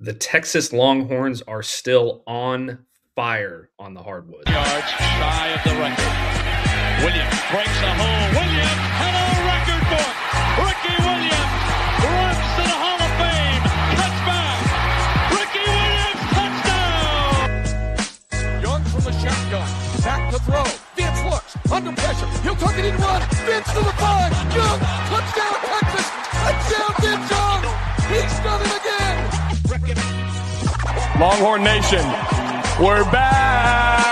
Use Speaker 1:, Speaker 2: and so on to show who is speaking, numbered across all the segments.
Speaker 1: The Texas Longhorns are still on fire on the hardwood.
Speaker 2: Yards shy of the record. Williams breaks a hole. Williams had a record book. Ricky Williams runs to the Hall of Fame. Touchback. Ricky Williams, touchdown.
Speaker 3: Young from the shotgun. Back to throw. Vince looks. Under pressure. He'll tuck it in run. Vince to the 5. Young. Touchdown, Texas. Touchdown, Vince Young. He's done it again.
Speaker 4: Longhorn Nation, we're back!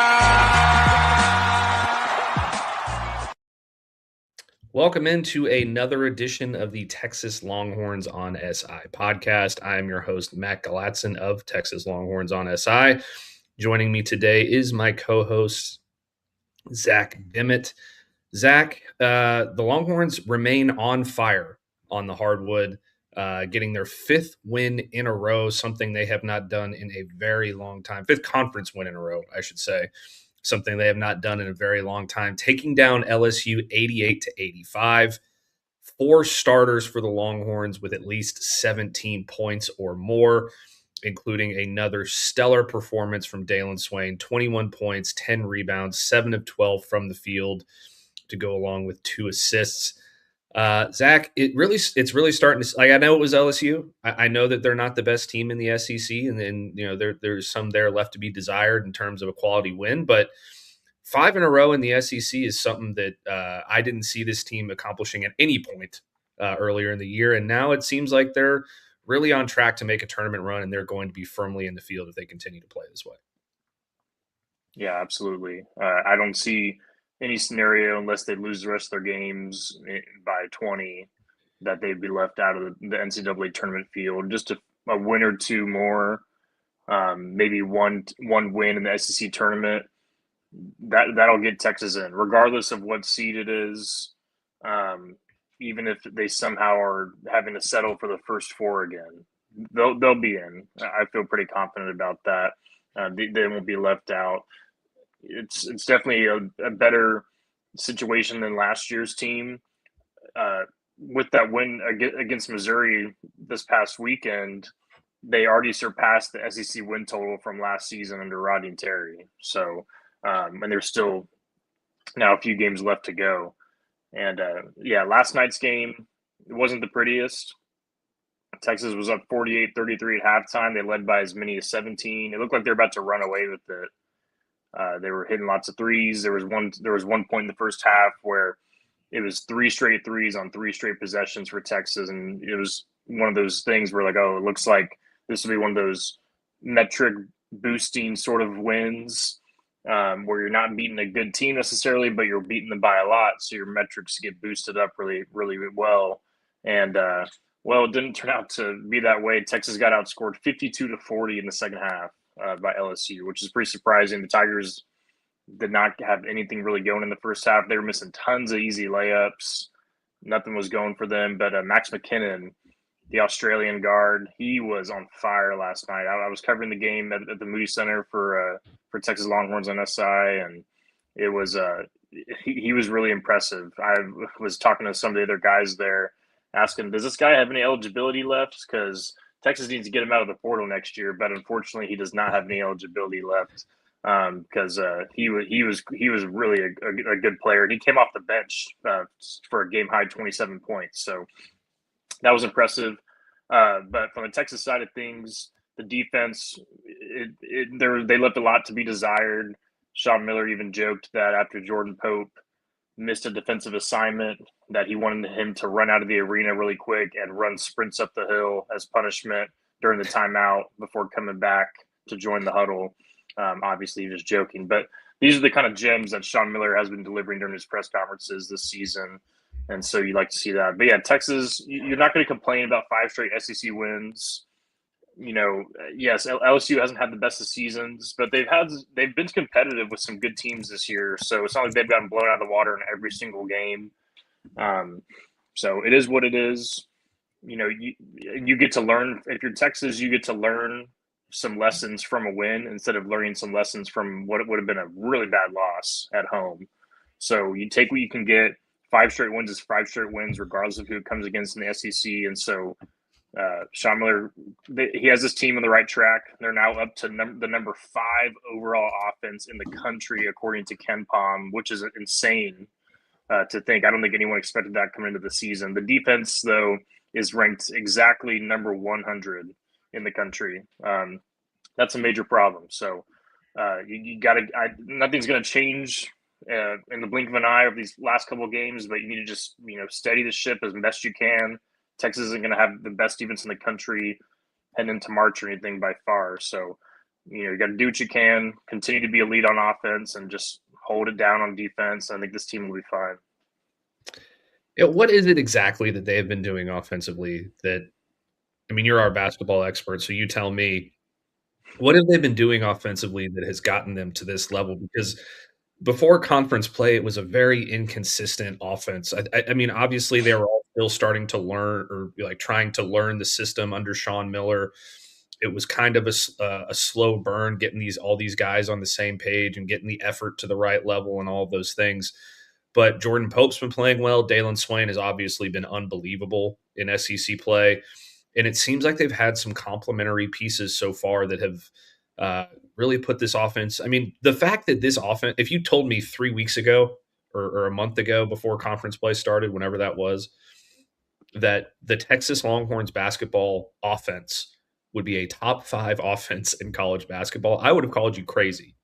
Speaker 1: Welcome into another edition of the Texas Longhorns on SI podcast. I am your host, Matt Galatson of Texas Longhorns on SI. Joining me today is my co-host, Zach Dimmitt. Zach, the Longhorns remain on fire on the hardwood, getting their fifth win in a row, something they have not done in a very long time. Fifth conference win in a row, I should say. Something they have not done in a very long time. Taking down LSU 88-85. 4 starters for the Longhorns with at least 17 points or more, including another stellar performance from Dalen Swain. 21 points, 10 rebounds, 7 of 12 from the field to go along with 2 assists. Zach, it's really starting to, like, I know it was LSU. I know that they're not the best team in the SEC, and then there's some there left to be desired in terms of a quality win. But 5 in a row in the SEC is something that I didn't see this team accomplishing at any point earlier in the year, and now it seems like they're really on track to make a tournament run, and they're going to be firmly in the field if they continue to play this way.
Speaker 5: Yeah, absolutely. I don't see any scenario, unless they lose the rest of their games by 20, that they'd be left out of the NCAA tournament field. Just a win or two more, maybe one win in the SEC tournament, that'll get Texas in, regardless of what seed it is. Even if they somehow are having to settle for the first 4 again, they'll be in. I feel pretty confident about that. They won't be left out. It's definitely a better situation than last year's team. With that win against Missouri this past weekend, they already surpassed the SEC win total from last season under Rodney and Terry. So, and there's still now a few games left to go. And last night's game, it wasn't the prettiest. Texas was up 48-33 at halftime. They led by as many as 17. It looked like they're about to run away with it. They were hitting lots of threes. There was one point in the first half where it was 3 straight threes on 3 straight possessions for Texas, and it was one of those things where, like, oh, it looks like this will be one of those metric boosting sort of wins, where you're not beating a good team necessarily, but you're beating them by a lot, so your metrics get boosted up really, really well. And it didn't turn out to be that way. Texas got outscored 52-40 in the second half by LSU, which is pretty surprising. The Tigers did not have anything really going in the first half. They were missing tons of easy layups. Nothing was going for them. But Max McKinnon, the Australian guard, he was on fire last night. I was covering the game at the Moody Center for Texas Longhorns on SI, and it was he was really impressive. I was talking to some of the other guys there, asking, does this guy have any eligibility left? Because Texas needs to get him out of the portal next year, but unfortunately, he does not have any eligibility left, because he was really a good player. And he came off the bench for a game high 27 points, so that was impressive. But from the Texas side of things, the defense, they left a lot to be desired. Sean Miller even joked that after Jordan Pope missed a defensive assignment, that he wanted him to run out of the arena really quick and run sprints up the hill as punishment during the timeout before coming back to join the huddle. Obviously, he was joking, but these are the kind of gems that Sean Miller has been delivering during his press conferences this season. And so you like to see that. But yeah, Texas, you're not going to complain about 5 straight SEC wins. Yes, LSU hasn't had the best of seasons, but they've been competitive with some good teams this year. So it's not like they've gotten blown out of the water in every single game. So it is what it is. You get to learn. If you're Texas, you get to learn some lessons from a win instead of learning some lessons from what would have been a really bad loss at home. So you take what you can get. 5 straight wins is 5 straight wins, regardless of who it comes against in the SEC. And so Sean Miller, he has his team on the right track. They're now up to the number 5 overall offense in the country, according to Ken Palm, which is insane to think. I don't think anyone expected that coming into the season. The defense, though, is ranked exactly number 100 in the country. That's a major problem. So you got to – nothing's going to change in the blink of an eye of these last couple of games, but you need to just, steady the ship as best you can. Texas isn't going to have the best defense in the country heading into March or anything by far. So, you got to do what you can, continue to be a lead on offense, and just hold it down on defense. I think this team will be fine.
Speaker 1: Yeah, what is it exactly that they have been doing offensively that – I mean, you're our basketball expert, so you tell me, what have they been doing offensively that has gotten them to this level? Because before conference play, it was a very inconsistent offense. I mean, obviously they were all still starting to learn, or like trying to learn the system under Sean Miller. It was kind of a slow burn getting all these guys on the same page and getting the effort to the right level and all of those things. But Jordan Pope's been playing well. Dalen Swain has obviously been unbelievable in SEC play. And it seems like they've had some complementary pieces so far that have really put this offense. I mean, the fact that this offense, if you told me 3 weeks ago or a month ago before conference play started, whenever that was, that the Texas Longhorns basketball offense would be a top 5 offense in college basketball, I would have called you crazy.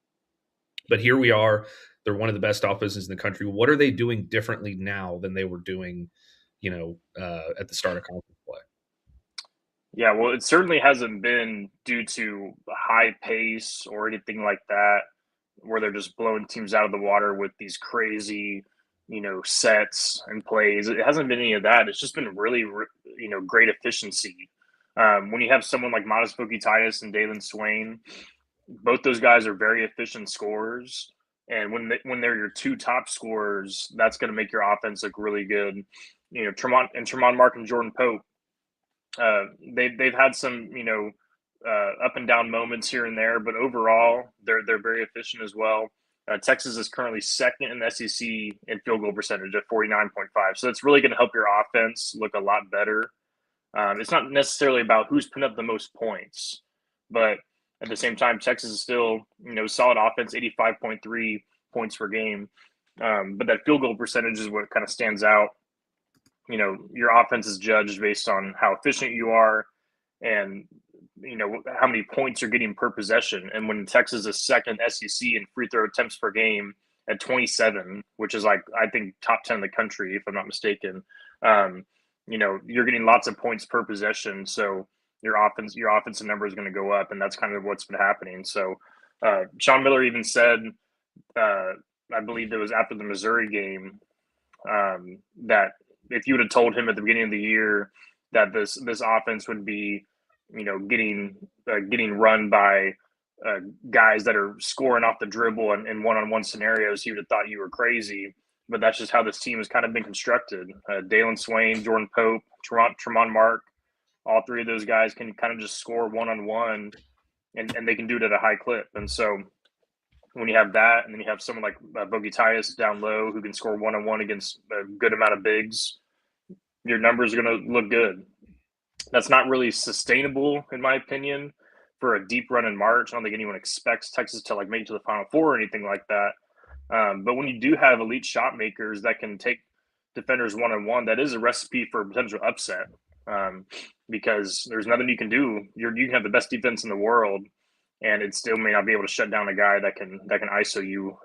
Speaker 1: But here we are. They're one of the best offenses in the country. What are they doing differently now than they were doing, at the start of conference play?
Speaker 5: Yeah, well, it certainly hasn't been due to high pace or anything like that, where they're just blowing teams out of the water with these crazy, sets and plays. It hasn't been any of that. It's just been really, great efficiency. When you have someone like Modest Titus and Dalen Swain, both those guys are very efficient scorers. And when they're your 2 top scorers, that's going to make your offense look really good. Tremont Mark and Jordan Pope, they've had some up and down moments here and there, but overall they're very efficient as well. Texas is currently second in the SEC in field goal percentage at 49.5, so it's really going to help your offense look a lot better. It's not necessarily about who's putting up the most points, but at the same time, Texas is still solid offense, 85.3 points per game. But that field goal percentage is what kind of stands out. Your offense is judged based on how efficient you are and, how many points you're getting per possession. And when Texas is second SEC in free throw attempts per game at 27, which is I think top 10 in the country, if I'm not mistaken, you're getting lots of points per possession. So your offensive number is going to go up, and that's kind of what's been happening. So Sean Miller even said, I believe it was after the Missouri game, that if you would have told him at the beginning of the year that this offense would be, getting run by guys that are scoring off the dribble and one-on-one scenarios, he would have thought you were crazy. But that's just how this team has kind of been constructed. Dalen Swain, Jordan Pope, Tremont Mark, all 3 of those guys can kind of just score one-on-one, and they can do it at a high clip. And so when you have that, and then you have someone like Titus down low who can score one-on-one against a good amount of bigs, your numbers are going to look good. That's not really sustainable, in my opinion, for a deep run in March. I don't think anyone expects Texas to make it to the Final Four or anything like that. But when you do have elite shot makers that can take defenders one-on-one, that is a recipe for potential upset. Because there's nothing you can do. You can have the best defense in the world, and it still may not be able to shut down a guy that can ISO you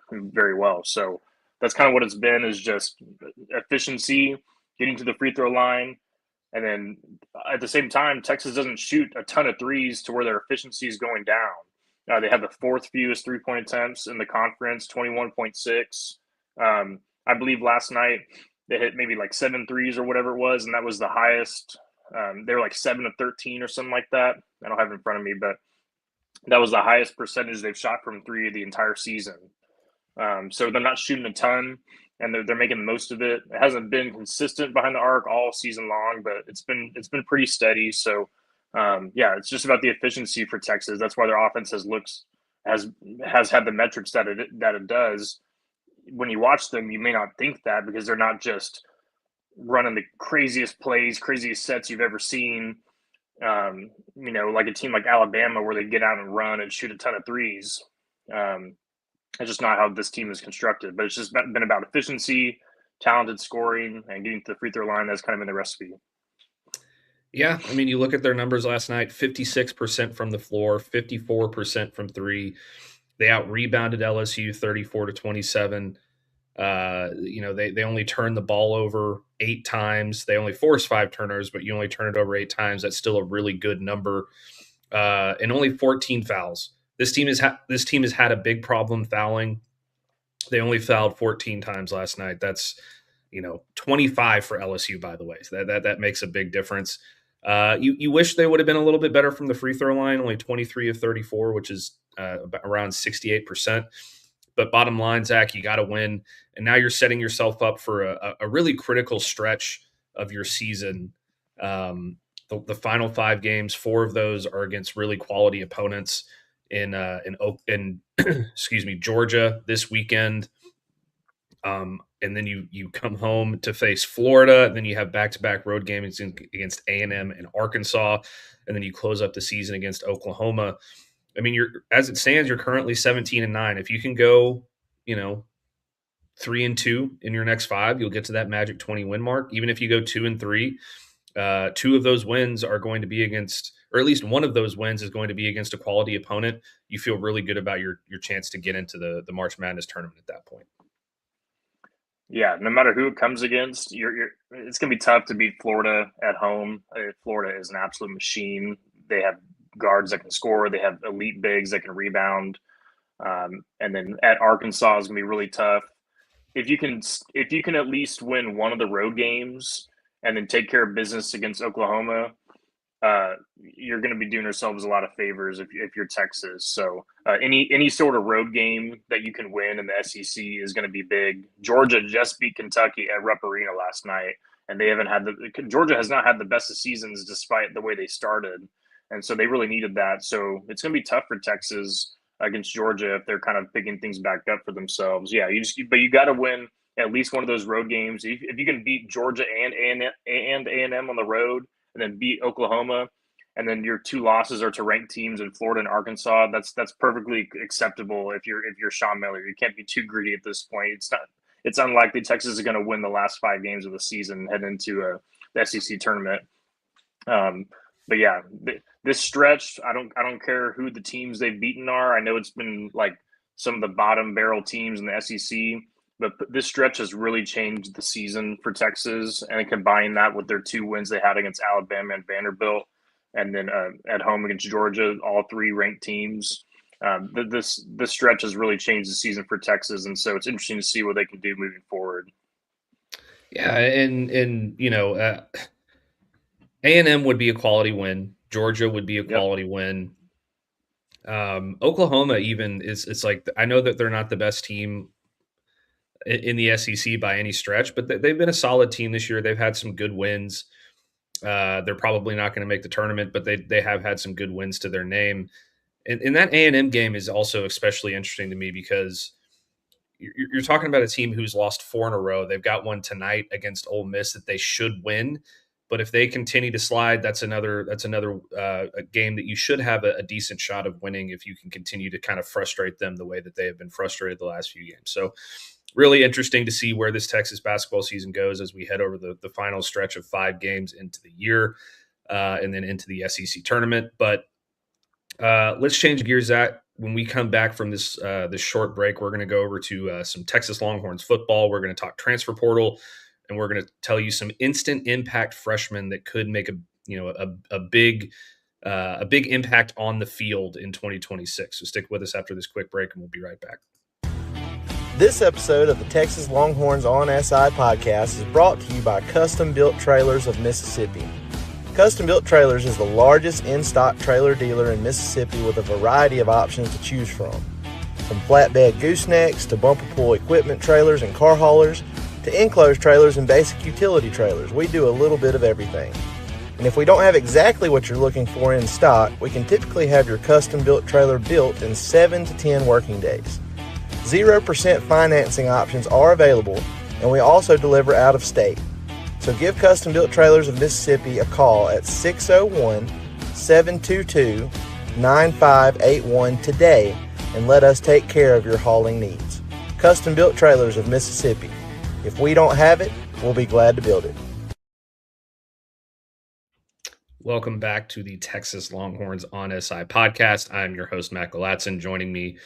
Speaker 5: very well. So that's kind of what it's been, is just efficiency, getting to the free throw line. And then at the same time, Texas doesn't shoot a ton of threes to where their efficiency is going down. They have the 4th fewest 3-point attempts in the conference, 21.6. I believe last night they hit maybe 7 threes or whatever it was, and that was the highest. They were 7 of 13 or something like that. I don't have it in front of me, but that was the highest percentage they've shot from 3 the entire season. So they're not shooting a ton, and they're making the most of it. It hasn't been consistent behind the arc all season long, but it's been pretty steady. So it's just about the efficiency for Texas. That's why their offense has had the metrics that it does. When you watch them, you may not think that, because they're not just running the craziest plays, craziest sets you've ever seen. Like a team like Alabama where they get out and run and shoot a ton of threes. It's just not how this team is constructed. But it's just been about efficiency, talented scoring, and getting to the free throw line. That's kind of been the recipe.
Speaker 1: Yeah, I mean, you look at their numbers last night, 56% from the floor, 54% from three. They out-rebounded LSU 34-27. They only turned the ball over 8 times. They only forced 5 turnovers, but you only turn it over 8 times. That's still a really good number. And only 14 fouls. This team has had a big problem fouling. They only fouled 14 times last night. That's 25 for LSU, by the way. So that makes a big difference. You wish they would have been a little bit better from the free throw line, only 23 of 34, which is around 68%. But bottom line, Zach, you got to win. And now you're setting yourself up for a really critical stretch of your season. The final 5 games, 4 of those are against really quality opponents in Georgia this weekend. And then you come home to face Florida, and then you have back-to-back road games against A&M and Arkansas, and then you close up the season against Oklahoma. I mean, as it stands, you're currently 17-9. If you can go, 3-2 in your next 5, you'll get to that magic 20 win mark. Even if you go 2-3, 2 of those wins are going to be against, or at least one of those wins is going to be against a quality opponent. You feel really good about your chance to get into the March Madness tournament at that point.
Speaker 5: Yeah, no matter who it comes against, it's going to be tough to beat Florida at home. Florida is an absolute machine. They have guards that can score. They have elite bigs that can rebound. And then at Arkansas is going to be really tough. If you can at least win one of the road games and then take care of business against Oklahoma, you're going to be doing yourselves a lot of favors if you're Texas. So any sort of road game that you can win in the SEC is going to be big. Georgia just beat Kentucky at Rupp Arena last night, and Georgia has not had the best of seasons despite the way they started, and so they really needed that. So it's going to be tough for Texas against Georgia if they're kind of picking things back up for themselves. Yeah, but you got to win at least one of those road games. If you can beat Georgia and A&M on the road, and then beat Oklahoma, and then your 2 losses are to ranked teams in Florida and Arkansas, that's perfectly acceptable if you're Sean Miller. You can't be too greedy at this point. It's unlikely Texas is going to win the last 5 games of the season and head into the SEC tournament. But yeah, this stretch, I don't care who the teams they've beaten are. I know it's been like some of the bottom barrel teams in the SEC. But this stretch has really changed the season for Texas, and combining that with their 2 wins they had against Alabama and Vanderbilt, and then at home against Georgia, all 3 ranked teams. This stretch has really changed the season for Texas, and so it's interesting to see what they can do moving forward.
Speaker 1: Yeah, and A&M would be a quality win. Georgia would be a quality win. Oklahoma even it's like, I know that they're not the best team in the SEC by any stretch, but they've been a solid team this year. They've had some good wins. They're probably not going to make the tournament, but they have had some good wins to their name. And that A&M game is also especially interesting to me because you're talking about a team who's lost 4 in a row. They've got one tonight against Ole Miss that they should win, but if they continue to slide, that's another game that you should have a decent shot of winning if you can continue to kind of frustrate them the way that they have been frustrated the last few games. So really interesting to see where this Texas basketball season goes as we head over the final stretch of 5 games into the year and then into the SEC tournament. But let's change gears, Zach. When we come back from this short break, we're going to go over to some Texas Longhorns football. We're going to talk transfer portal, and we're going to tell you some instant impact freshmen that could make a big impact on the field in 2026. So stick with us after this quick break, and we'll be right back.
Speaker 6: This episode of the Texas Longhorns on SI podcast is brought to you by Custom Built Trailers of Mississippi. Custom Built Trailers is the largest in-stock trailer dealer in Mississippi with a variety of options to choose from flatbed goosenecks to bumper pull equipment trailers and car haulers to enclosed trailers and basic utility trailers. We do a little bit of everything. And if we don't have exactly what you're looking for in stock, we can typically have your custom built trailer built in 7 to 10 working days. 0% financing options are available, and we also deliver out of state. So give Custom Built Trailers of Mississippi a call at 601-722-9581 today and let us take care of your hauling needs. Custom Built Trailers of Mississippi. If we don't have it, we'll be glad to build it.
Speaker 1: Welcome back to the Texas Longhorns on SI podcast. I'm your host, Matt Galatson. Joining me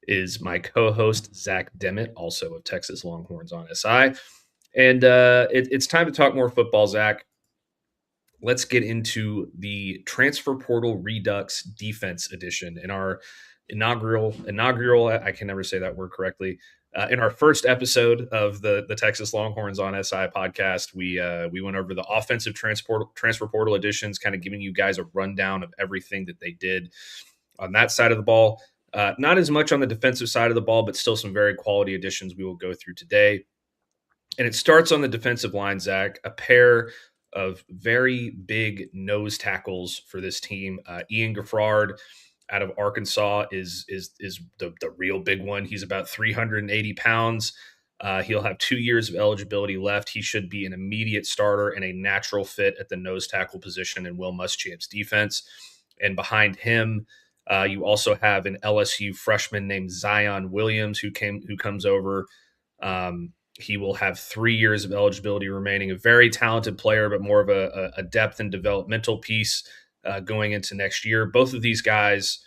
Speaker 1: is my co-host, Zach Demmett, also of Texas Longhorns on SI. And it's time to talk more football, Zach. Let's get into the Transfer Portal Redux Defense Edition in our inaugural. I can never say that word correctly. In our first episode of the Texas Longhorns on SI podcast, we went over the offensive transfer portal additions, kind of giving you guys a rundown of everything that they did on that side of the ball. Not as much on the defensive side of the ball, but still some very quality additions we will go through today. And it starts on the defensive line, Zach, a pair of very big nose tackles for this team. Ian Gaffard out of Arkansas is the real big one. He's about 380 pounds. He'll have 2 years of eligibility left. He should be an immediate starter and a natural fit at the nose tackle position in Will Muschamp's defense. And behind him, you also have an LSU freshman named Zion Williams who comes over. He will have 3 years of eligibility remaining, a very talented player, but more of a depth and developmental piece going into next year. Both of these guys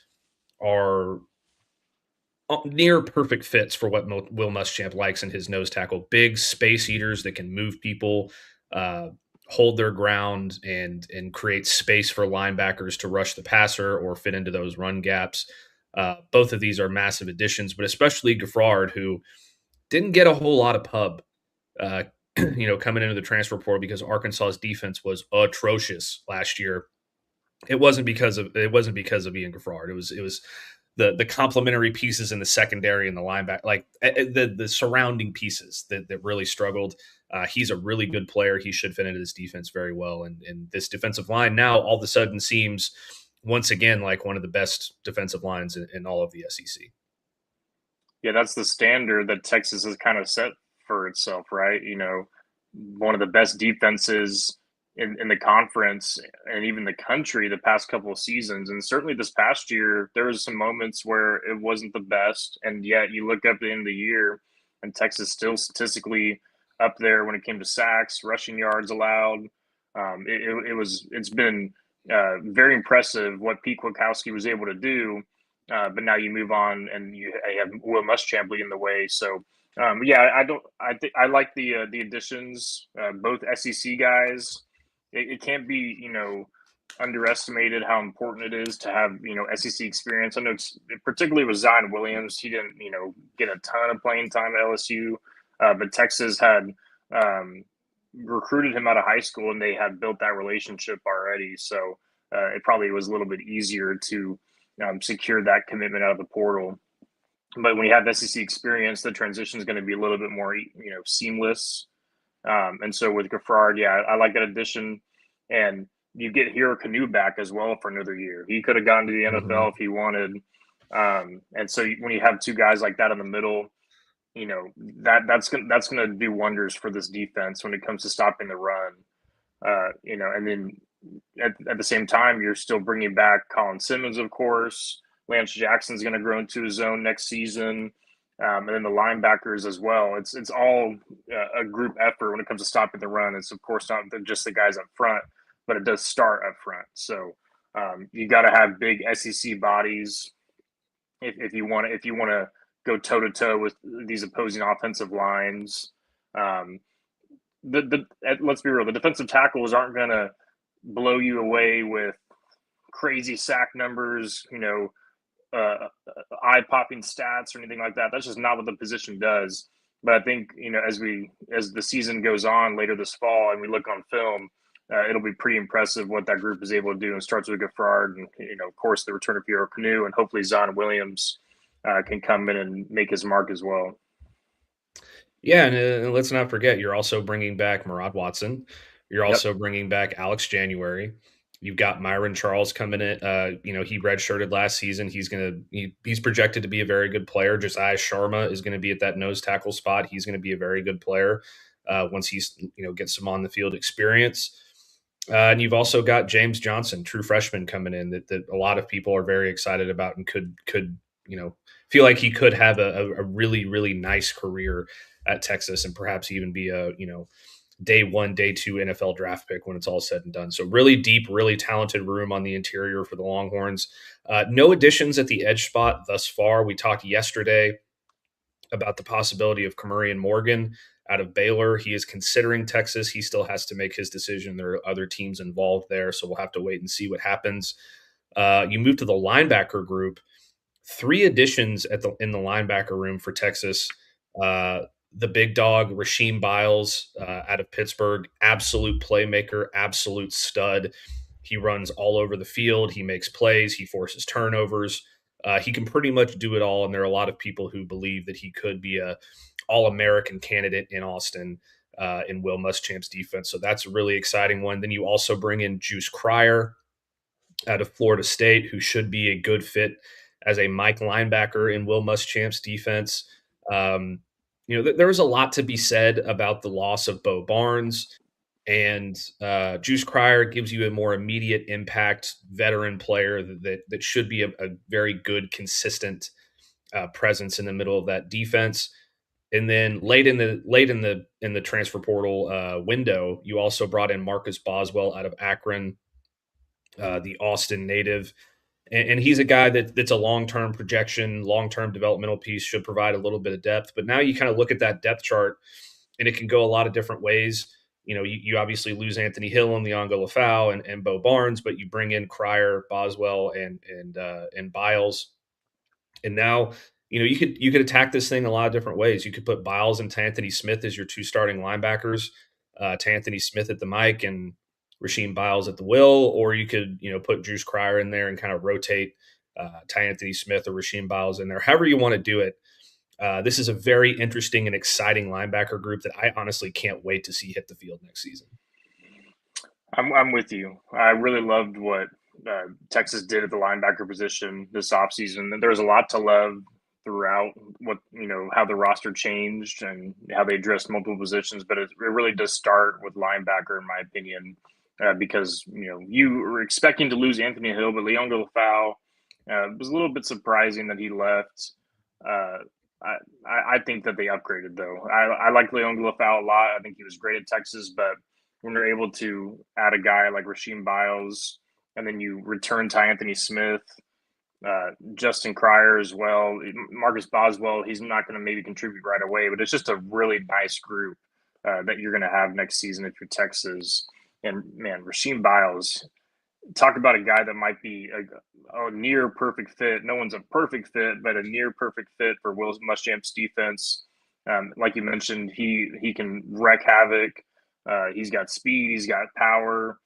Speaker 1: are near perfect fits for what Will Muschamp likes in his nose tackle. Big space eaters that can move people, hold their ground, and create space for linebackers to rush the passer or fit into those run gaps. Both of these are massive additions, but especially Gaffard, who didn't get a whole lot of pub, coming into the transfer portal because Arkansas's defense was atrocious last year. It wasn't because of Ian Gaffard. It was the complementary pieces in the secondary and the linebacker, like the surrounding pieces that really struggled. He's a really good player. He should fit into this defense very well. And this defensive line now all of a sudden seems once again like one of the best defensive lines in all of the SEC.
Speaker 5: Yeah, that's the standard that Texas has kind of set for itself, right? One of the best defenses in the conference and even the country the past couple of seasons. And certainly this past year, there was some moments where it wasn't the best. And yet you look up at the end of the year and Texas still statistically up there when it came to sacks, rushing yards allowed. It's been very impressive what Pete Kwiatkowski was able to do. But now you move on and you have Will Muschamp leading the way. So, I like the additions, both SEC guys. It can't be, underestimated how important it is to have, SEC experience. I know particularly with Zion Williams, he didn't, get a ton of playing time at LSU, but Texas had recruited him out of high school and they had built that relationship already. So it probably was a little bit easier to secure that commitment out of the portal. But when you have SEC experience, the transition is going to be a little bit more, seamless. And so with Gaffard, I like that addition. And you get Hero Canoe back as well for another year. He could have gone to the NFL if he wanted. And so when you have two guys like that in the middle, that's going to do wonders for this defense when it comes to stopping the run. And then at the same time, you're still bringing back Colin Simmons, of course. Lance Jackson's going to grow into his zone next season. And then the linebackers as well. It's all a group effort when it comes to stopping the run. It's, of course, not just the guys up front, but it does start up front. So you got to have big SEC bodies if you want to go toe-to-toe with these opposing offensive lines. Let's be real. The defensive tackles aren't going to blow you away with crazy sack numbers, eye-popping stats or anything like that. That's just not what the position does. But I think, as the season goes on later this fall and we look on film, it'll be pretty impressive what that group is able to do. And starts with Gaffard and, of course, the return of Hero Canoe, and hopefully Zion Williams can come in and make his mark as well.
Speaker 1: Yeah, and let's not forget, you're also bringing back Murad Watson. You're also bringing back Alex January. You've got Myron Charles coming in. He redshirted last season. He's projected to be a very good player. Josiah Sharma is going to be at that nose tackle spot. He's going to be a very good player. once he's gets some on the field experience. And you've also got James Johnson, true freshman, coming in that a lot of people are very excited about and could feel like he could have a really, really nice career at Texas and perhaps even be a day one, day two NFL draft pick when it's all said and done. So really deep, really talented room on the interior for the Longhorns. No additions at the edge spot thus far. We talked yesterday about the possibility of Kamarian Morgan out of Baylor. He is considering Texas. He still has to make his decision. There are other teams involved there, so we'll have to wait and see what happens. You move to the linebacker group. 3 additions in the linebacker room for Texas. The big dog, Rasheem Biles, out of Pittsburgh, absolute playmaker, absolute stud. He runs all over the field. He makes plays. He forces turnovers. He can pretty much do it all, and there are a lot of people who believe that he could be a All-American candidate in Austin in Will Muschamp's defense. So that's a really exciting one. Then you also bring in Juice Cryer out of Florida State, who should be a good fit as a Mike linebacker in Will Muschamp's defense. There was a lot to be said about the loss of Bo Barnes, and Juice Cryer gives you a more immediate impact veteran player that should be a very good, consistent presence in the middle of that defense. And then late in the transfer portal window, you also brought in Marcus Boswell out of Akron, the Austin native. And he's a guy that's a long-term projection, long-term developmental piece, should provide a little bit of depth. But now you kind of look at that depth chart, and it can go a lot of different ways. You obviously lose Anthony Hill and Leongo Lafau and Bo Barnes, but you bring in Cryer, Boswell, and Biles. And now, you could attack this thing a lot of different ways. You could put Biles and Anthony Smith as your 2 starting linebackers, Anthony Smith at the mic and Rasheem Biles at the will, or you could, put Juice Cryer in there and kind of rotate Anthony Smith or Rasheem Biles in there. However you want to do it. This is a very interesting and exciting linebacker group that I honestly can't wait to see hit the field next season.
Speaker 5: I'm with you. I really loved what Texas did at the linebacker position this offseason. There was a lot to love throughout how the roster changed and how they addressed multiple positions, but it really does start with linebacker, in my opinion. Because you were expecting to lose Anthony Hill, but Leongo Lafau was a little bit surprising that he left. I think that they upgraded, though. I like Leongo Lafau a lot. I think he was great at Texas, but when they're able to add a guy like Rasheem Biles, and then you return Anthony Smith, Justin Cryer as well, Marcus Boswell, he's not going to maybe contribute right away, but it's just a really nice group that you're going to have next season if you're Texas. And man, Rasheem Biles, talk about a guy that might be a near perfect fit. No one's a perfect fit, but a near perfect fit for Will Muschamp's defense. Like you mentioned, he can wreak havoc. He's got speed. He's got power.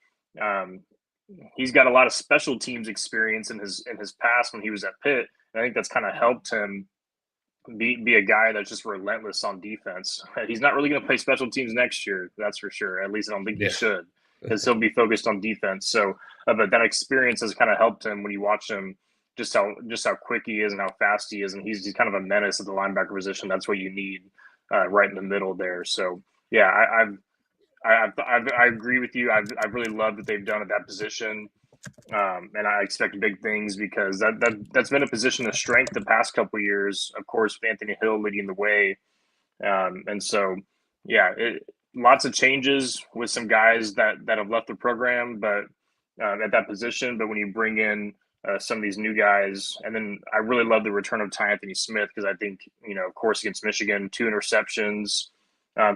Speaker 5: He's got a lot of special teams experience in his past when he was at Pitt. And I think that's kind of helped him be a guy that's just relentless on defense. He's not really going to play special teams next year, that's for sure. At least I don't think he should, because he'll be focused on defense. So, but that experience has kind of helped him when you watch him, just how quick he is and how fast he is, and he's kind of a menace at the linebacker position. That's what you need right in the middle there. So, yeah, I agree with you. I really love what they've done at that position, and I expect big things because that's been a position of strength the past couple of years. Of course, with Anthony Hill leading the way, and so yeah. Lots of changes with some guys that have left the program, but at that position. But when you bring in some of these new guys, and then I really love the return of Anthony Smith because I think of course against Michigan, 2 interceptions.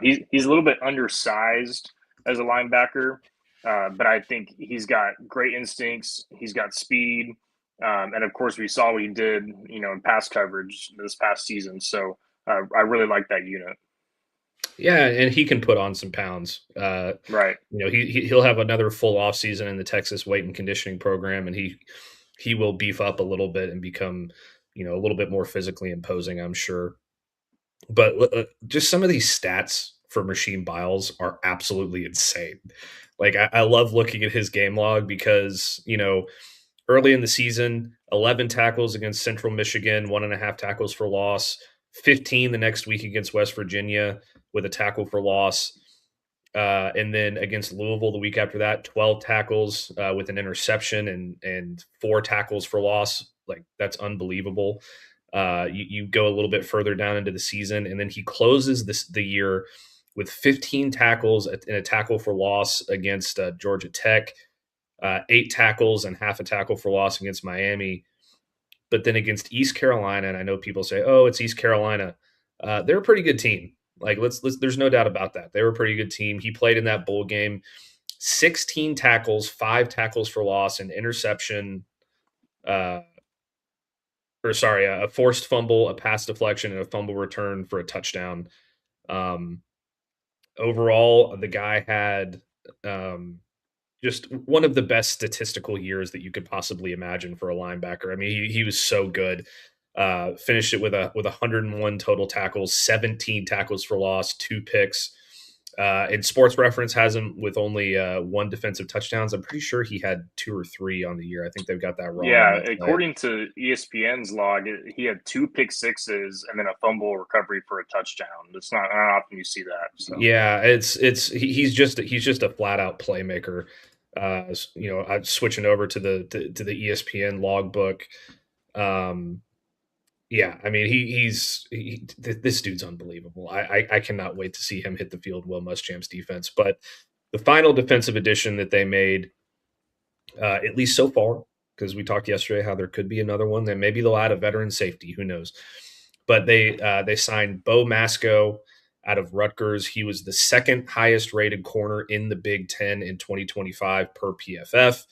Speaker 5: He's a little bit undersized as a linebacker, but I think he's got great instincts. He's got speed, and of course we saw what he did in pass coverage this past season. So I really like that unit.
Speaker 1: Yeah, and he can put on some pounds.
Speaker 5: Right.
Speaker 1: He'll have another full off season in the Texas weight and conditioning program, and he will beef up a little bit and become, a little bit more physically imposing, I'm sure. But just some of these stats for Rasheem Biles are absolutely insane. Like I love looking at his game log because, early in the season, 11 tackles against Central Michigan, 1.5 tackles for loss, 15 the next week against West Virginia with a tackle for loss. And then against Louisville the week after that, 12 tackles with an interception and 4 tackles for loss. Like, that's unbelievable. You go a little bit further down into the season, and then he closes the year with 15 tackles and a tackle for loss against Georgia Tech, 8 tackles and half a tackle for loss against Miami. But then against East Carolina, and I know people say, "Oh, it's East Carolina." They're a pretty good team. Like, let's. There's no doubt about that. They were a pretty good team. He played in that bowl game, 16 tackles, 5 tackles for loss, an interception, a forced fumble, a pass deflection, and a fumble return for a touchdown. Overall, the guy had just one of the best statistical years that you could possibly imagine for a linebacker. I mean, he was so good. Finished it with 101 total tackles, 17 tackles for loss, 2 picks. And Sports Reference has him with only 1 defensive touchdowns. I'm pretty sure he had 2 or 3 on the year. I think they've got that wrong.
Speaker 5: Yeah, according to ESPN's log, he had 2 pick sixes and then a fumble recovery for a touchdown. It's not often you see that. So.
Speaker 1: Yeah, he's just a flat out playmaker. I'm switching over to the ESPN logbook. Yeah, I mean, this dude's unbelievable. I cannot wait to see him hit the field. Will Muschamp's defense, but the final defensive addition that they made, at least so far, because we talked yesterday how there could be another one. Then maybe they'll add a veteran safety. Who knows? But they signed Bo Masco out of Rutgers. He was the 2nd highest rated corner in the Big Ten in 2025 per PFF.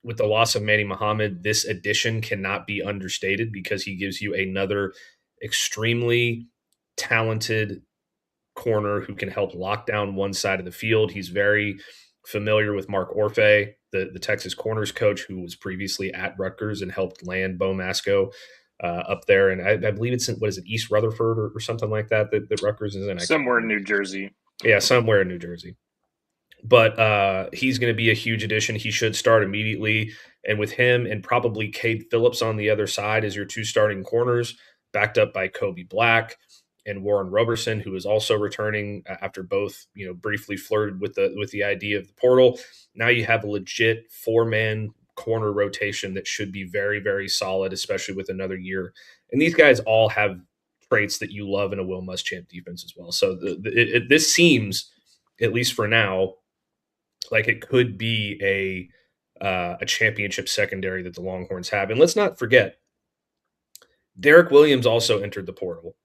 Speaker 1: With the loss of Manny Muhammad, this addition cannot be understated because he gives you another extremely talented corner who can help lock down one side of the field. He's very familiar with Mark Orfe, the Texas corners coach, who was previously at Rutgers and helped land Bo Masco up there. And I believe it's in, East Rutherford or something like that Rutgers is in.
Speaker 5: Somewhere in New Jersey.
Speaker 1: Yeah, somewhere in New Jersey. But he's going to be a huge addition. He should start immediately. And with him and probably Cade Phillips on the other side as your 2 starting corners, backed up by Kobe Black and Warren Roberson, who is also returning after both, briefly flirted with the idea of the portal. Now you have a legit 4-man corner rotation that should be very, very solid, especially with another year. And these guys all have traits that you love in a Will Muschamp defense as well. So this seems, at least for now, like it could be a championship secondary that the Longhorns have. And let's not forget, Derek Williams also entered the portal.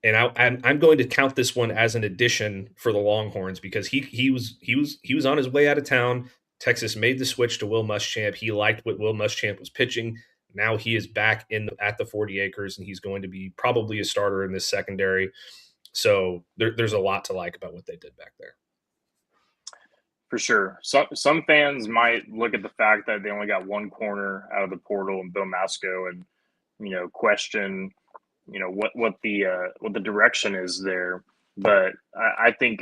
Speaker 1: And I'm going to count this one as an addition for the Longhorns because he was on his way out of town. Texas made the switch to Will Muschamp. He liked what Will Muschamp was pitching. Now he is back at the 40 acres, and he's going to be probably a starter in this secondary. So there's a lot to like about what they did back there.
Speaker 5: For sure. Some fans might look at the fact that they only got 1 corner out of the portal and Bill Masco and, question, what the direction is there. But I think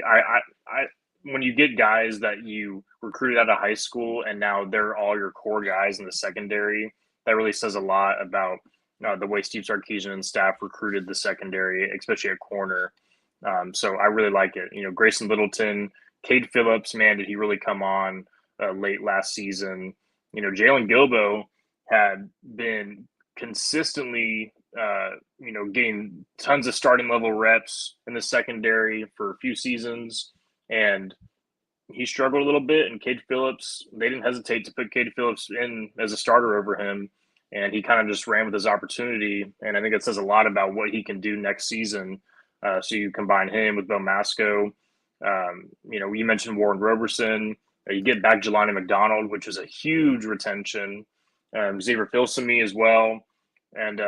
Speaker 5: when you get guys that you recruited out of high school and now they're all your core guys in the secondary, that really says a lot about the way Steve Sarkisian and staff recruited the secondary, especially at corner. So I really like it. Grayson Littleton, Cade Phillips, man, did he really come on late last season? Jalen Gilbo had been consistently, getting tons of starting level reps in the secondary for a few seasons, and he struggled a little bit. And Cade Phillips, they didn't hesitate to put Cade Phillips in as a starter over him, and he kind of just ran with his opportunity. And I think it says a lot about what he can do next season. So you combine him with Bill Masco. You mentioned Warren Roberson. You get back Jelani McDonald, which is a huge retention. Xavier Filsaime as well. And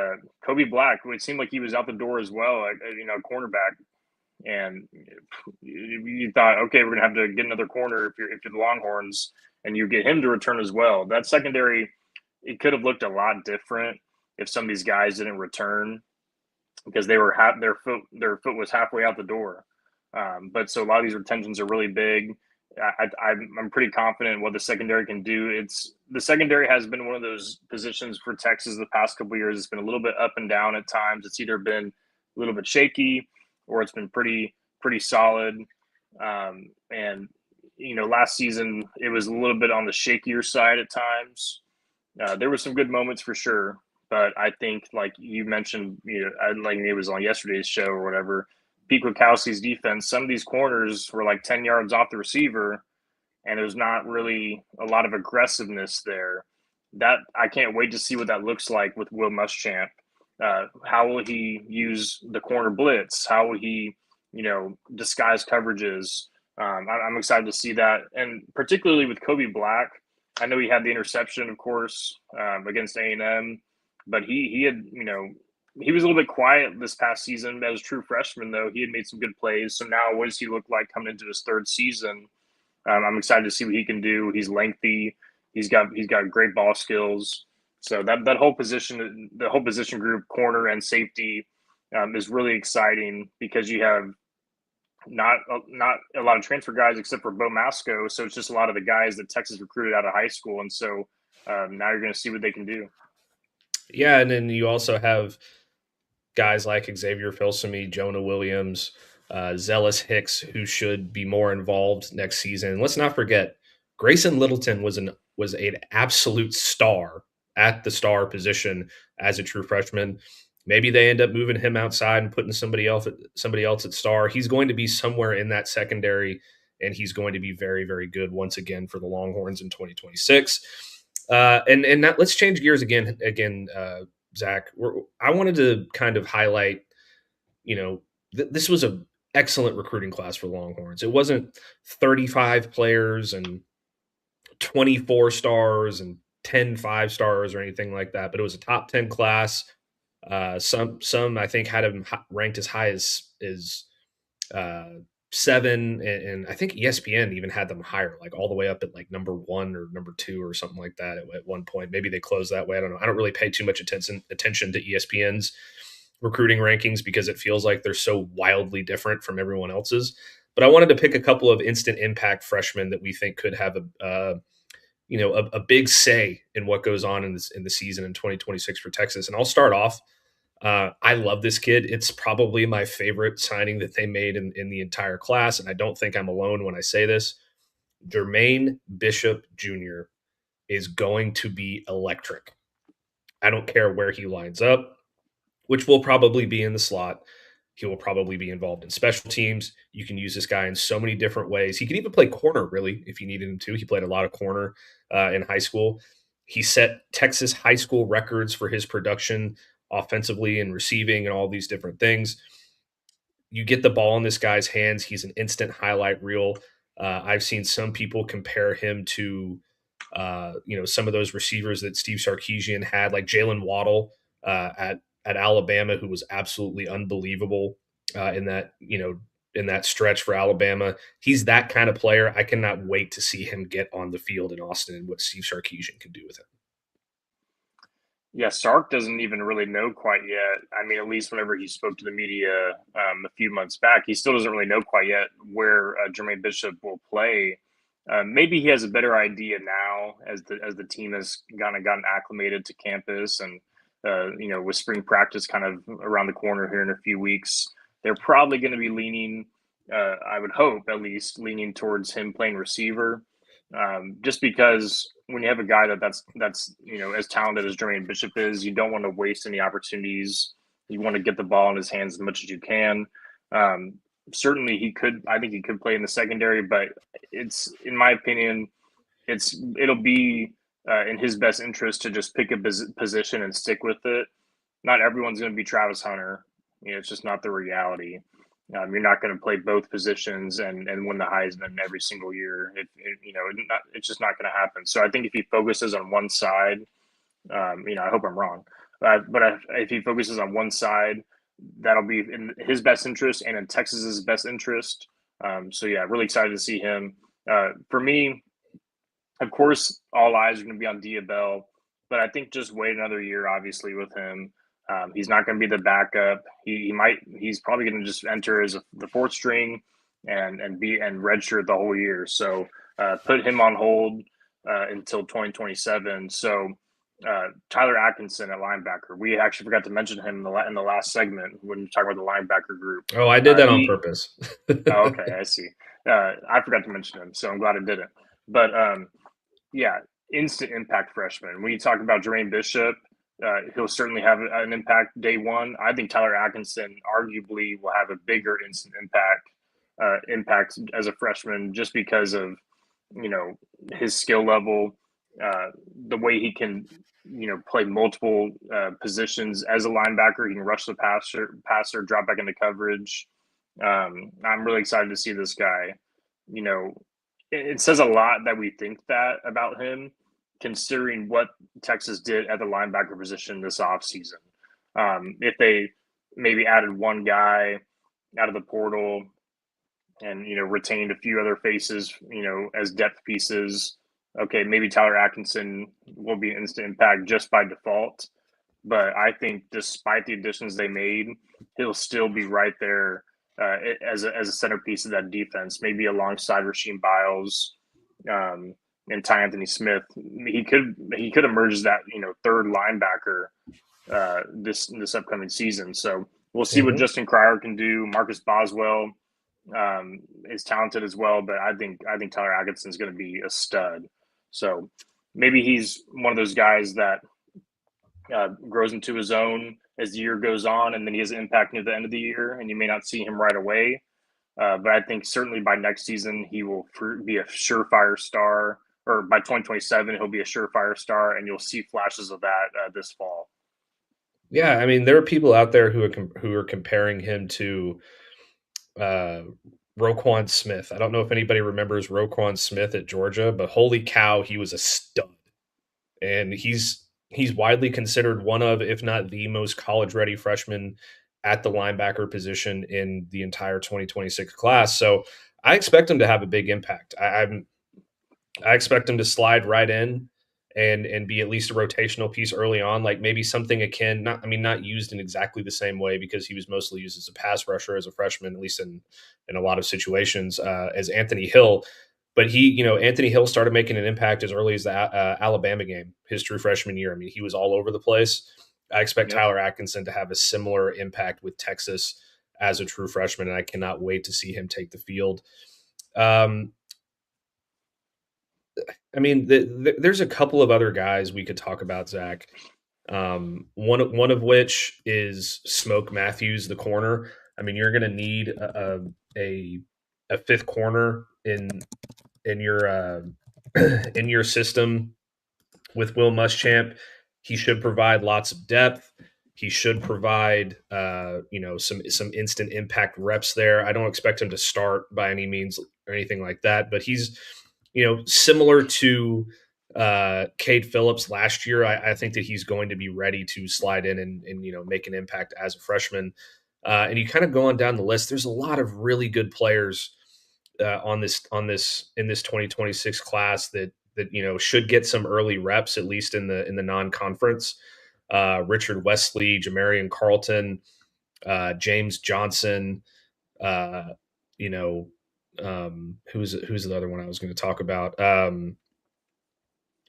Speaker 5: Kobe Black, it seemed like he was out the door as well, cornerback. And you thought, okay, we're going to have to get another corner if you're the Longhorns, and you get him to return as well. That secondary, it could have looked a lot different if some of these guys didn't return because they were their foot was halfway out the door. But so a lot of these retentions are really big. I'm pretty confident in what the secondary can do. The secondary has been one of those positions for Texas the past couple of years. It's been a little bit up and down at times. It's either been a little bit shaky or it's been pretty solid. And last season it was a little bit on the shakier side at times. There were some good moments for sure, but I think, like you mentioned, like it was on yesterday's show or whatever, Pete Kwiatkowski's defense, some of these corners were like 10 yards off the receiver, and there's not really a lot of aggressiveness there. That I can't wait to see what that looks like with Will Muschamp. How will he use the corner blitz? How will he, disguise coverages? I'm excited to see that, and particularly with Kobe Black. I know he had the interception, of course, against A&M, but he had, he was a little bit quiet this past season as a true freshman, though. He had made some good plays. So now what does he look like coming into his third season? I'm excited to see what he can do. He's lengthy. He's got great ball skills. So that whole position, the whole position group, corner and safety, is really exciting because you have not a lot of transfer guys except for Bo Masco. So it's just a lot of the guys that Texas recruited out of high school. And so now you're going to see what they can do.
Speaker 1: Yeah, and then you also have guys like Xavier Filsaime, Jonah Williams, Zealous Hicks, who should be more involved next season. And let's not forget, Grayson Littleton was an absolute star at the star position as a true freshman. Maybe they end up moving him outside and putting somebody else at star. He's going to be somewhere in that secondary, and he's going to be very, very good once again for the Longhorns in 2026. And now let's change gears again, Zach. I wanted to kind of highlight, this was an excellent recruiting class for Longhorns. It wasn't 35 players and 24 stars and 10 5-stars or anything like that, but it was a top 10 class. Some I think had him ranked as high as 7, and I think ESPN even had them higher, like all the way up at like number 1 or number 2 or something like that at one point. Maybe they closed that way. I don't know. I don't really pay too much attention to ESPN's recruiting rankings because it feels like they're so wildly different from everyone else's. But I wanted to pick a couple of instant impact freshmen that we think could have a big say in what goes on in the season in 2026 for Texas. And I'll start off. I love this kid. It's probably my favorite signing that they made in the entire class, and I don't think I'm alone when I say this. Jermaine Bishop Jr. is going to be electric. I don't care where he lines up, which will probably be in the slot. He will probably be involved in special teams. You can use this guy in so many different ways. He can even play corner, really, if you needed him to. He played a lot of corner in high school. He set Texas high school records for his production offensively and receiving and all these different things. You get the ball in this guy's hands. He's an instant highlight reel. I've seen some people compare him to, some of those receivers that Steve Sarkisian had, like Jalen Waddle at Alabama, who was absolutely unbelievable in that stretch for Alabama. He's that kind of player. I cannot wait to see him get on the field in Austin and what Steve Sarkisian can do with him.
Speaker 5: Yeah, Sark doesn't even really know quite yet. I mean, at least whenever he spoke to the media a few months back, he still doesn't really know quite yet where Jermaine Bishop will play. Maybe he has a better idea now as the team has gotten acclimated to campus and with spring practice kind of around the corner here in a few weeks. They're probably going to be leaning, I would hope at least, leaning towards him playing receiver, just because when you have a guy that's as talented as Jermaine Bishop is, you don't want to waste any opportunities. You want to get the ball in his hands as much as you can. Certainly, I think he could play in the secondary, but it's, in my opinion, it'll be in his best interest to just pick a position and stick with it. Not everyone's going to be Travis Hunter. It's just not the reality. You're not going to play both positions and win the Heisman every single year. It's just not going to happen. So I think if he focuses on one side, I hope I'm wrong, but if he focuses on one side, that'll be in his best interest and in Texas's best interest. So yeah, really excited to see him. For me, of course, all eyes are going to be on Diabell, but I think just wait another year, obviously, with him. He's not going to be the backup. He's probably going to just enter as the fourth string. and redshirt the whole year. So put him on hold until 2027. So Tyler Atkinson at linebacker. We actually forgot to mention him in the last segment when we talked about the linebacker group.
Speaker 1: Oh, I did that on purpose.
Speaker 5: Oh, okay, I see. I forgot to mention him, so I'm glad I didn't. But yeah, instant impact freshman. When you talk about Jermaine Bishop, he'll certainly have an impact day one. I think Tyler Atkinson arguably will have a bigger instant impact as a freshman just because of his skill level, the way he can play multiple positions as a linebacker. He can rush the passer, drop back into coverage. I'm really excited to see this guy. It says a lot that we think that about him, considering what Texas did at the linebacker position this offseason. If they maybe added one guy out of the portal and retained a few other faces, as depth pieces, okay, maybe Tyler Atkinson will be an instant impact just by default. But I think despite the additions they made, he'll still be right there as a centerpiece of that defense, maybe alongside Rasheem Biles and Ty Anthony Smith. He could emerge as that third linebacker this upcoming season. So we'll see what Justin Cryer can do. Marcus Boswell is talented as well, but I think Tyler Atkinson is going to be a stud. So maybe he's one of those guys that grows into his own as the year goes on, and then he has an impact near the end of the year, and you may not see him right away. But I think certainly by next season, he will be a surefire star, or by 2027, he'll be a surefire star, and you'll see flashes of that this fall.
Speaker 1: Yeah, I mean, there are people out there who are comparing him to Roquan Smith. I don't know if anybody remembers Roquan Smith at Georgia, but holy cow, he was a stud. And he's widely considered one of, if not the most college-ready freshman at the linebacker position in the entire 2026 class. So I expect him to have a big impact. I expect him to slide right in and be at least a rotational piece early on, like maybe something akin, not used in exactly the same way because he was mostly used as a pass rusher as a freshman, at least in a lot of situations, as Anthony Hill. But Anthony Hill started making an impact as early as the Alabama game, his true freshman year. I mean, he was all over the place. I expect Tyler Atkinson to have a similar impact with Texas as a true freshman, and I cannot wait to see him take the field. There's a couple of other guys we could talk about, Zach. One of which is Smoke Matthews, the corner. I mean, you're going to need a fifth corner in your in your system with Will Muschamp. He should provide lots of depth. He should provide some instant impact reps there. I don't expect him to start by any means or anything like that, but he's similar to Cade Phillips last year. I think that he's going to be ready to slide in and make an impact as a freshman. And you kind of go on down the list. There's a lot of really good players in this 2026 class that should get some early reps, at least in the non-conference. Richard Wesley, Jamarian Carlton, James Johnson, who's the other one I was going to talk about?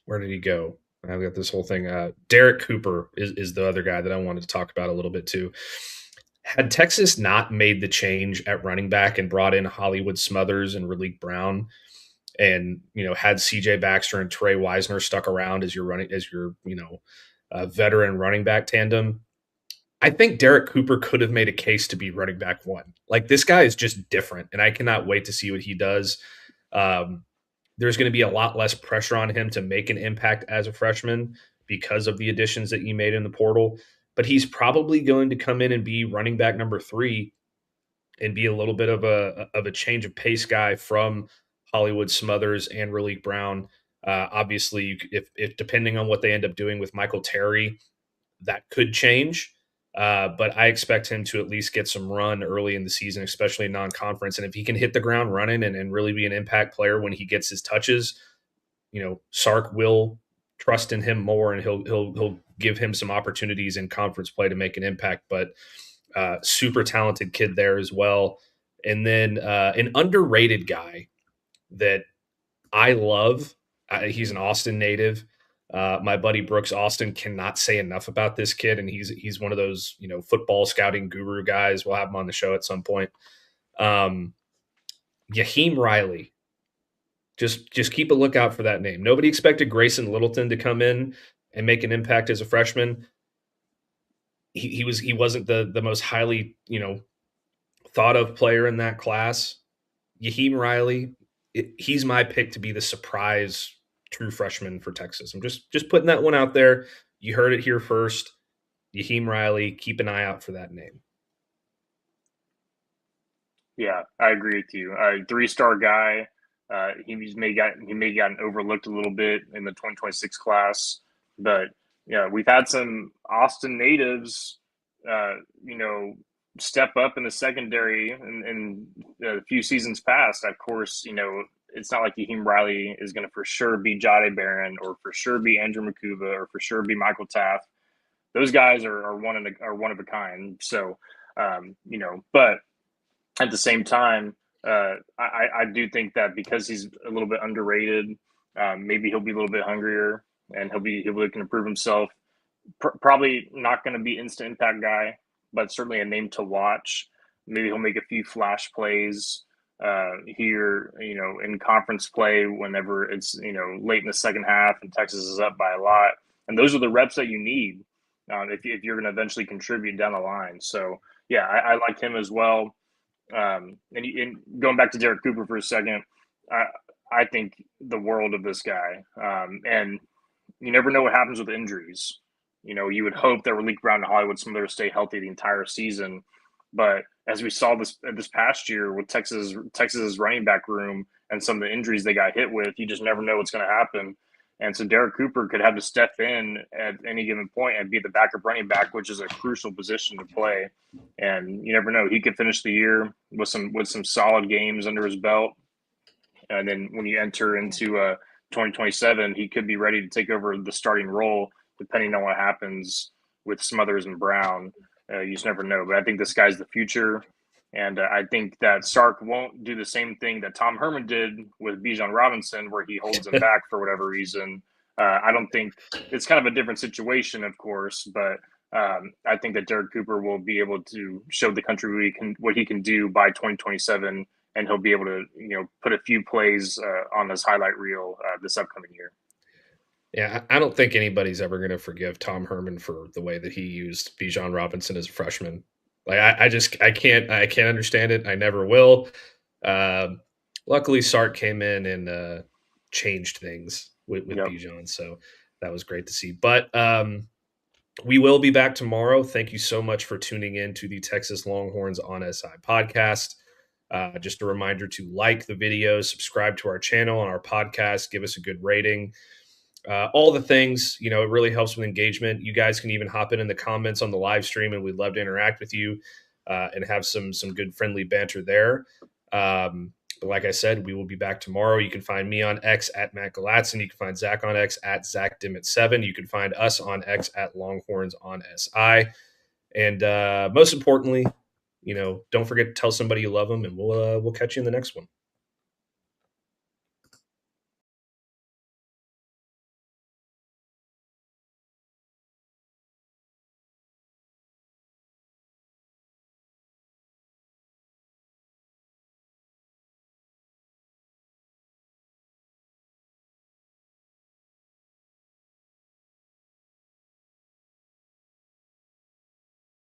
Speaker 1: Where did he go? I've got this whole thing. Derek Cooper is the other guy that I wanted to talk about a little bit too. Had Texas not made the change at running back and brought in Hollywood Smothers and Raleek Brown, and had CJ Baxter and Trey Wisner stuck around as your veteran running back tandem, I think Derek Cooper could have made a case to be running back one. Like, this guy is just different, and I cannot wait to see what he does. There's going to be a lot less pressure on him to make an impact as a freshman because of the additions that he made in the portal. But he's probably going to come in and be running back number 3 and be a little bit of a change of pace guy from Hollywood Smothers and Raleek Brown. Obviously, if depending on what they end up doing with Michael Terry, that could change. But I expect him to at least get some run early in the season, especially in non-conference. And if he can hit the ground running and really be an impact player when he gets his touches, Sark will trust in him more, and he'll give him some opportunities in conference play to make an impact. But super talented kid there as well. And then an underrated guy that I love. He's an Austin native. My buddy Brooks Austin cannot say enough about this kid, and he's one of those football scouting guru guys. We'll have him on the show at some point. Yaheem Riley. Just keep a lookout for that name. Nobody expected Grayson Littleton to come in and make an impact as a freshman. He wasn't the most highly thought of player in that class. Yaheem Riley, he's my pick to be the surprise true freshman for Texas. I'm just putting that one out there. You heard it here first. Yaheem Riley, keep an eye out for that name.
Speaker 5: Yeah, I agree with you. 3-star guy. He may gotten overlooked a little bit in the 2026 class, but yeah, we've had some Austin natives, step up in the secondary in a few seasons past. Of course, it's not like Yaheem Riley is going to for sure be Jade Barron or for sure be Andrew Makuba or for sure be Michael Taft. Those guys are one of a kind. So, but at the same time, I do think that because he's a little bit underrated, maybe he'll be a little bit hungrier and he'll can improve himself. Probably not going to be instant impact guy, but certainly a name to watch. Maybe he'll make a few flash plays here, in conference play whenever it's late in the second half and Texas is up by a lot. And those are the reps that you need if you're going to eventually contribute down the line. So yeah, I like him as well. And going back to Derek Cooper for a second, I think the world of this guy. And you never know what happens with injuries. You would hope that Malik Brown and Hollywood Smith stay healthy the entire season. But as we saw this past year with Texas's running back room and some of the injuries they got hit with, you just never know what's going to happen. And so Derek Cooper could have to step in at any given point and be the backup running back, which is a crucial position to play. And you never know, he could finish the year with some solid games under his belt. And then when you enter into 2027, he could be ready to take over the starting role, depending on what happens with Smothers and Brown. You just never know. But I think this guy's the future. And I think that Sark won't do the same thing that Tom Herman did with Bijan Robinson, where he holds him back for whatever reason. I don't think it's kind of a different situation, of course, but I think that Derek Cooper will be able to show the country what he can do by 2027, and he'll be able to put a few plays on this highlight reel this upcoming year.
Speaker 1: Yeah, I don't think anybody's ever going to forgive Tom Herman for the way that he used Bijan Robinson as a freshman. Like I can't understand it. I never will. Luckily, Sark came in and changed things with Bijan, so that was great to see. But we will be back tomorrow. Thank you so much for tuning in to the Texas Longhorns on SI podcast. Just a reminder to like the video, subscribe to our channel and our podcast, give us a good rating. All the things, it really helps with engagement. You guys can even hop in the comments on the live stream, and we'd love to interact with you and have some good friendly banter there. But like I said, we will be back tomorrow. You can find me on X at Matt Galatson. You can find Zach on X at Zach Dimmitt7. You can find us on X at Longhorns on SI. And most importantly, don't forget to tell somebody you love them, and we'll catch you in the next one.